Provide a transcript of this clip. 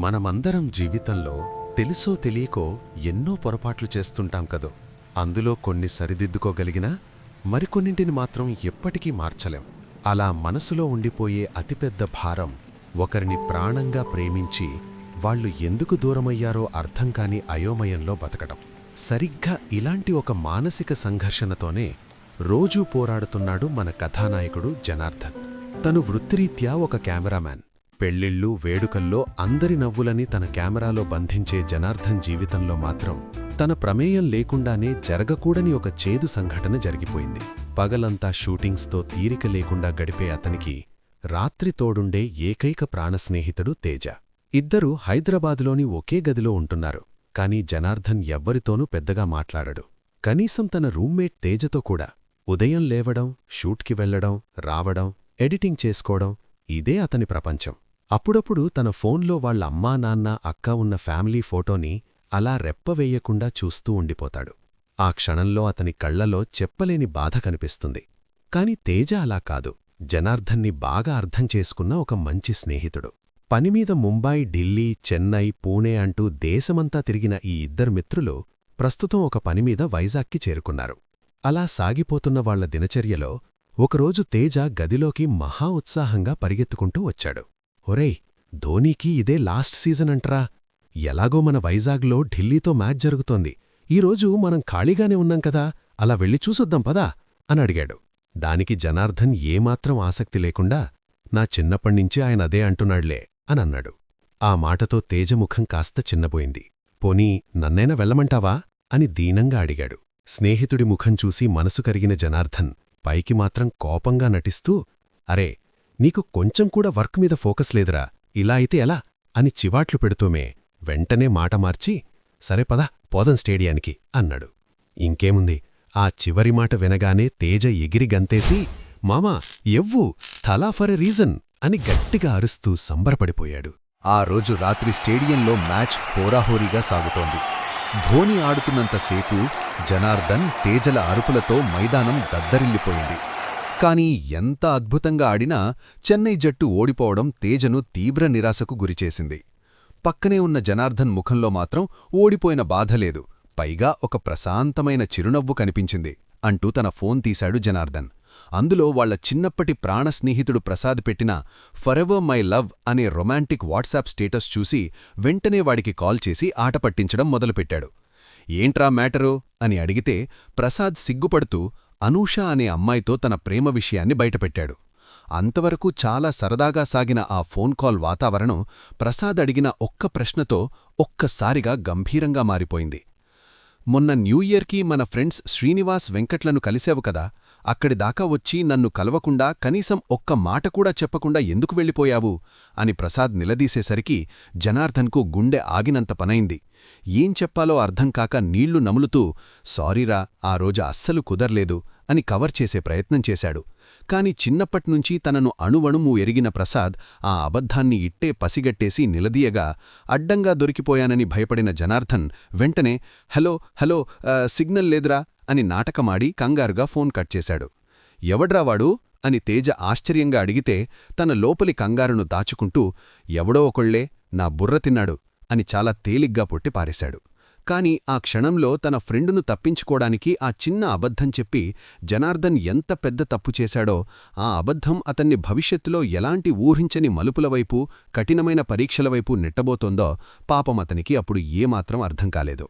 మనమందరం జీవితంలో తెలుసో తెలియకో ఎన్నో పొరపాట్లు చేస్తుంటాం కదో. అందులో కొన్ని సరిదిద్దుకోగలిగినా మరికొన్నింటిని మాత్రం ఎప్పటికీ మార్చలేం. అలా మనసులో ఉండిపోయే అతిపెద్ద భారం ఒకరిని ప్రాణంగా ప్రేమించి వాళ్ళు ఎందుకు దూరమయ్యారో అర్థం కాని అయోమయంలో బతకడం. సరిగ్గా ఇలాంటి ఒక మానసిక సంఘర్షణతోనే రోజూ పోరాడుతున్నాడు మన కథానాయకుడు జనార్దన్. తను వృత్తిరీత్యా ఒక కెమెరామ్యాన్. పెళ్ళిళ్ళు, వేడుకల్లో అందరి నవ్వులని తన కెమెరాలో బంధించే జనార్దన్ జీవితంలో మాత్రం తన ప్రమేయం లేకుండానే జరగకూడని ఒక చేదు సంఘటన జరిగిపోయింది. పగలంతా షూటింగ్స్తో తీరిక లేకుండా గడిపే అతనికి రాత్రి తోడుండే ఏకైక ప్రాణస్నేహితుడు తేజ. ఇద్దరూ హైదరాబాదులోని ఒకే గదిలో ఉంటున్నారు. కాని జనార్దన్ ఎవ్వరితోనూ పెద్దగా మాట్లాడడు. కనీసం తన రూమ్మేట్ తేజతో కూడా. ఉదయం లేవడం, షూట్కి వెళ్లడం, రావడం, ఎడిటింగ్ చేసుకోవడం, ఇదే అతని ప్రపంచం. అప్పుడప్పుడు తన ఫోన్లో వాళ్ళ అమ్మా, నాన్న, అక్క ఉన్న ఫ్యామిలీ ఫోటోని అలా రెప్పవేయకుండా చూస్తూ ఉండిపోతాడు. ఆ క్షణంలో అతని కళ్లలో చెప్పలేని బాధ కనిపిస్తుంది. కాని తేజ అలా కాదు. జనార్దన్ని బాగా అర్థం చేసుకున్న ఒక మంచి స్నేహితుడు. పనిమీద ముంబాయి, ఢిల్లీ, చెన్నై, పూణే అంటూ దేశమంతా తిరిగిన ఈ ఇద్దరు మిత్రులు ప్రస్తుతం ఒక పనిమీద వైజాగ్కి చేరుకున్నారు. అలా సాగిపోతున్న వాళ్ల దినచర్యలో ఒకరోజు తేజ గదిలోకి మహా ఉత్సాహంగా పరిగెత్తుకుంటూ వచ్చాడు. ఒరేయ్, ధోనీకి ఇదే లాస్ట్ సీజన్ అంటరా. ఎలాగో మన వైజాగ్లో ఢిల్లీతో మ్యాచ్ జరుగుతోంది. ఈరోజు మనం ఖాళీగానే ఉన్నాం కదా, అలా వెళ్ళి చూసొద్దాం పదా అని అడిగాడు. దానికి జనార్దన్ ఏమాత్రం ఆసక్తి లేకుండా, నా చిన్నప్పణ్నించి ఆయన అదే అంటున్నాళ్లే అనన్నాడు. ఆ మాటతో తేజముఖం కాస్త చిన్నబోయింది. పోనీ నన్నైనా వెళ్ళమంటావా అని దీనంగా అడిగాడు. స్నేహితుడి ముఖం చూసి మనసు కరిగిన జనార్దన్ పైకి మాత్రం కోపంగా నటిస్తూ, అరే, నీకు కొంచెం కూడా వర్క్ మీద ఫోకస్ లేదురా, ఇలా అయితే ఎలా అని చివాట్లు పెడుతూమే వెంటనే మాట మార్చి, సరే పద పోదం స్టేడియానికి అన్నాడు. ఇంకేముంది, ఆ చివరి మాట వినగానే తేజ ఎగిరి గంతేసి, మామా ఎవ్వు, థలా ఫర్ ఎ రీజన్ అని గట్టిగా అరుస్తూ సంబరపడిపోయాడు. ఆ రోజు రాత్రి స్టేడియంలో మ్యాచ్ హోరాహోరీగా సాగుతోంది. ధోని ఆడుతున్నంతసేపు జనార్దన్, తేజల అరుపులతో మైదానం దద్దరిల్లిపోయింది. కాని ఎంత అద్భుతంగా ఆడినా చెన్నై జట్టు ఓడిపోవడం తేజను తీవ్ర నిరాశకు గురిచేసింది. పక్కనే ఉన్న జనార్దన్ ముఖంలో మాత్రం ఓడిపోయిన బాధలేదు, పైగా ఒక ప్రశాంతమైన చిరునవ్వు కనిపించింది. అంటూ తన ఫోన్ తీశాడు జనార్దన్. అందులో వాళ్ల చిన్నప్పటి ప్రాణస్నేహితుడు ప్రసాద్ పెట్టిన ఫరెవర్ మై లవ్ అనే రొమాంటిక్ వాట్సాప్ స్టేటస్ చూసి వెంటనే వాడికి కాల్ చేసి ఆట పట్టించడం మొదలుపెట్టాడు. ఏంట్రా మ్యాటరు అని అడిగితే ప్రసాద్ సిగ్గుపడుతూ అనూష అనే అమ్మాయితో తన ప్రేమ విషయాన్ని బయటపెట్టాడు. అంతవరకు చాలా సరదాగా సాగిన ఆ ఫోన్ కాల్ వాతావరణం ప్రసాద్ అడిగిన ఒక్క ప్రశ్నతో ఒక్కసారిగా గంభీరంగా మారిపోయింది. మొన్న న్యూఇయర్కి మన ఫ్రెండ్స్ శ్రీనివాస్, వెంకట్లను కలిసావు కదా, అక్కడిదాకా వచ్చి నన్ను కలవకుండా కనీసం ఒక్క మాట కూడా చెప్పకుండా ఎందుకు వెళ్ళిపోయావు అని ప్రసాద్ నిలదీసేసరికి జనార్దన్కు గుండె ఆగినంత పనైంది. ఏం చెప్పాలో అర్థంకాక నీళ్లు నములుతూ, సారీరా, ఆ రోజు అస్సలు కుదర్లేదు అని కవర్ చేసే ప్రయత్నం చేశాడు. కాని చిన్నప్పట్నుంచి తనను అణువణువు ఎరిగిన ప్రసాద్ ఆ అబద్ధాన్ని ఇట్టే పసిగట్టేసి నిలదీయగా అడ్డంగా దొరికిపోయానని భయపడిన జనార్దన్ వెంటనే హలో హలో సిగ్నల్ లేదురా అని నాటకమాడి కంగారుగా ఫోన్ కట్ చేశాడు. ఎవడ్రావాడు అని తేజ ఆశ్చర్యంగా అడిగితే తన లోపలి కంగారును దాచుకుంటూ, ఎవడో ఒకళ్లే, నా బుర్ర తిన్నాడు అని చాలా తేలిగ్గా పొట్టిపారేశాడు. కాని ఆ క్షణంలో తన ఫ్రెండును తప్పించుకోడానికి ఆ చిన్న అబద్ధం చెప్పి జనార్దన్ ఎంత పెద్ద తప్పు చేశాడో, ఆ అబద్ధం అతన్ని భవిష్యత్తులో ఎలాంటి ఊహించని మలుపులవైపు, కఠినమైన పరీక్షలవైపు నెట్టబోతోందో పాపం అతనికి అప్పుడు ఏమాత్రం అర్థం కాలేదు.